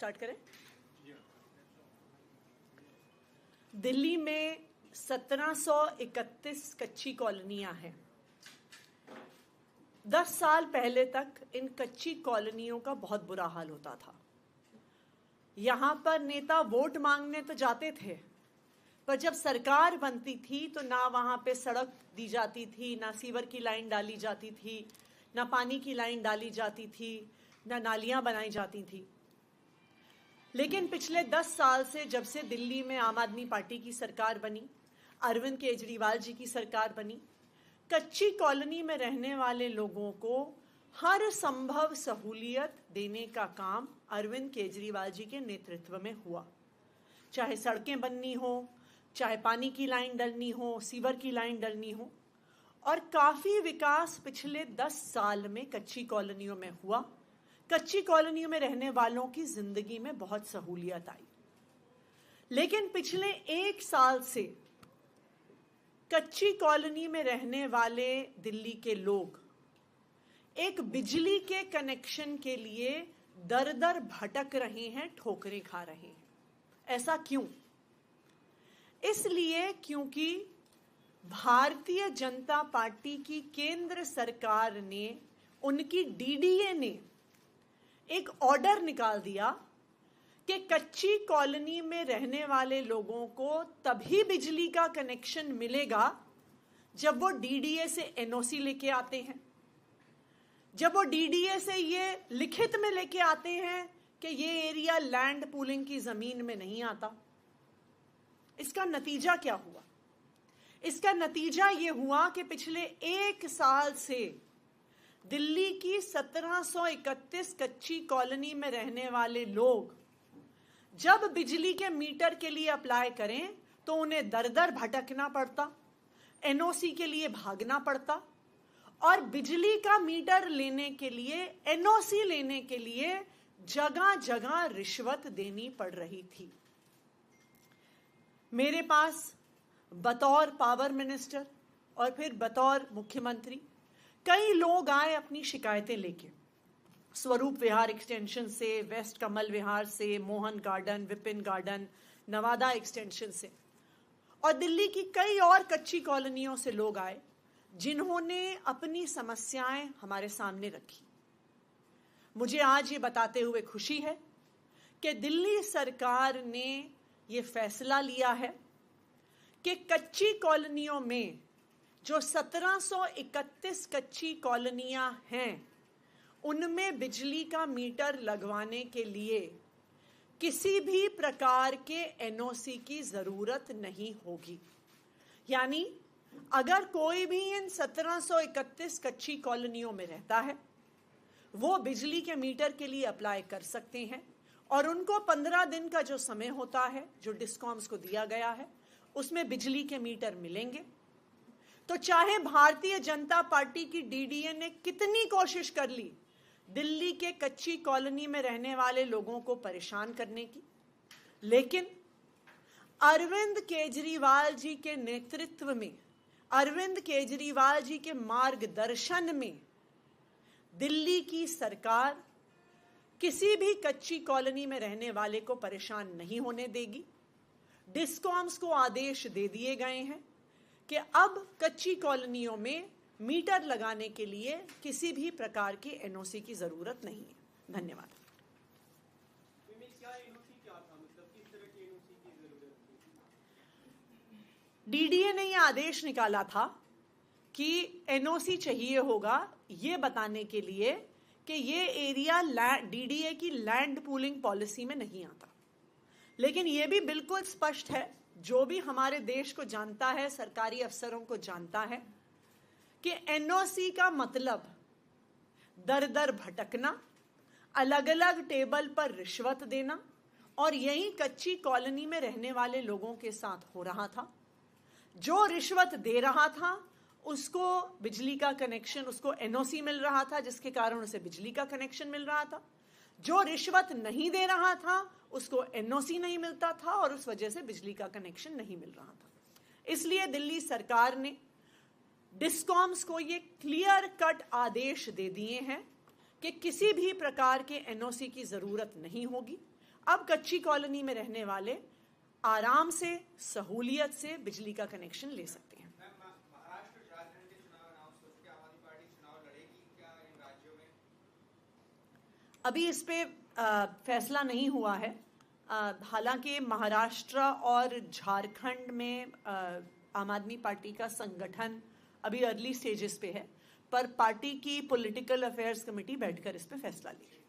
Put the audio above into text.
Start करें। दिल्ली में 1731 कच्ची कॉलोनियां हैं। 10 साल पहले तक इन कच्ची कॉलोनियों का बहुत बुरा हाल होता था। यहां पर नेता वोट मांगने तो जाते थे, पर जब सरकार बनती थी तो ना वहां पे सड़क दी जाती थी, ना सीवर की लाइन डाली जाती थी, ना पानी की लाइन डाली जाती थी, ना नालियां बनाई जाती थी। लेकिन पिछले 10 साल से जब से दिल्ली में आम आदमी पार्टी की सरकार बनी, अरविंद केजरीवाल जी की सरकार बनी, कच्ची कॉलोनी में रहने वाले लोगों को हर संभव सहूलियत देने का काम अरविंद केजरीवाल जी के नेतृत्व में हुआ। चाहे सड़कें बननी हो, चाहे पानी की लाइन डलनी हो, सीवर की लाइन डलनी हो, और काफी विकास पिछले 10 साल में कच्ची कॉलोनियों में हुआ। कच्ची कॉलोनियों में रहने वालों की जिंदगी में बहुत सहूलियत आई। लेकिन पिछले 1 साल से कच्ची कॉलोनी में रहने वाले दिल्ली के लोग एक बिजली के कनेक्शन के लिए दर दर भटक रहे हैं, ठोकरें खा रहे हैं। ऐसा क्यों? इसलिए क्योंकि भारतीय जनता पार्टी की केंद्र सरकार ने, उनकी डीडीए ने एक ऑर्डर निकाल दिया कि कच्ची कॉलोनी में रहने वाले लोगों को तभी बिजली का कनेक्शन मिलेगा जब वो डीडीए से एनओसी लेके आते हैं, जब वो डीडीए से ये लिखित में लेके आते हैं कि ये एरिया लैंड पूलिंग की जमीन में नहीं आता। इसका नतीजा क्या हुआ? इसका नतीजा ये हुआ कि पिछले 1 साल से दिल्ली की 1731 कच्ची कॉलोनी में रहने वाले लोग जब बिजली के मीटर के लिए अप्लाई करें तो उन्हें दर दर भटकना पड़ता, एनओसी के लिए भागना पड़ता, और बिजली का मीटर लेने के लिए, एनओसी लेने के लिए जगह जगह रिश्वत देनी पड़ रही थी। मेरे पास बतौर पावर मिनिस्टर और फिर बतौर मुख्यमंत्री कई लोग आए अपनी शिकायतें लेके, स्वरूप विहार एक्सटेंशन से, वेस्ट कमल विहार से, Mohan garden, Vipin garden, Nawada extension से, और दिल्ली की कई और कच्ची कॉलोनियों से लोग आए जिन्होंने अपनी समस्याएं हमारे सामने रखी। मुझे आज ये बताते हुए खुशी है कि दिल्ली सरकार ने ये फैसला लिया है कि कच्ची कॉलोनियों में जो 1731 कच्ची कॉलोनियां हैं, उनमें बिजली का मीटर लगवाने के लिए किसी भी प्रकार के एनओसी की जरूरत नहीं होगी। यानी अगर कोई भी इन 1731 कच्ची कॉलोनियों में रहता है, वो बिजली के मीटर के लिए अप्लाई कर सकते हैं, और उनको 15 दिन का जो समय होता है, जो डिस्कॉम्स को दिया गया है, उसमें बिजली के मीटर मिलेंगे। तो चाहे भारतीय जनता पार्टी की डीडीए ने कितनी कोशिश कर ली दिल्ली के कच्ची कॉलोनी में रहने वाले लोगों को परेशान करने की, लेकिन अरविंद केजरीवाल जी के नेतृत्व में, अरविंद केजरीवाल जी के मार्गदर्शन में दिल्ली की सरकार किसी भी कच्ची कॉलोनी में रहने वाले को परेशान नहीं होने देगी। डिस्कॉम्स को आदेश दे दिए गए हैं कि अब कच्ची कॉलोनियों में मीटर लगाने के लिए किसी भी प्रकार की एनओसी की जरूरत नहीं है। धन्यवाद। डीडीए ने यह आदेश निकाला था कि एनओसी चाहिए होगा ये बताने के लिए कि ये एरिया डीडीए की लैंड पूलिंग पॉलिसी में नहीं आता। लेकिन यह भी बिल्कुल स्पष्ट है, जो भी हमारे देश को जानता है, सरकारी अफसरों को जानता है, कि एनओसी का मतलब दर दर भटकना, अलग अलग टेबल पर रिश्वत देना, और यही कच्ची कॉलोनी में रहने वाले लोगों के साथ हो रहा था। जो रिश्वत दे रहा था उसको बिजली का कनेक्शन, उसको एनओसी मिल रहा था, जिसके कारण उसे बिजली का कनेक्शन मिल रहा था। जो रिश्वत नहीं दे रहा था उसको एनओसी नहीं मिलता था, और उस वजह से बिजली का कनेक्शन नहीं मिल रहा था। इसलिए दिल्ली सरकार ने डिस्कॉम्स को ये क्लियर कट आदेश दे दिए हैं कि किसी भी प्रकार के एनओसी की जरूरत नहीं होगी। अब कच्ची कॉलोनी में रहने वाले आराम से, सहूलियत से बिजली का कनेक्शन ले सकते हैं। महाराष्ट्र झारखंड के चुनाव अनाउंस हो चुके, आम आदमी पार्टी चुनाव लड़ेगी क्या इन राज्यों में? अभी इस पे फैसला नहीं हुआ है। हालांकि महाराष्ट्र और झारखंड में आम आदमी पार्टी का संगठन अभी अर्ली स्टेजेस पे है, पर पार्टी की पॉलिटिकल अफेयर्स कमेटी बैठकर इस पे फैसला लेगी।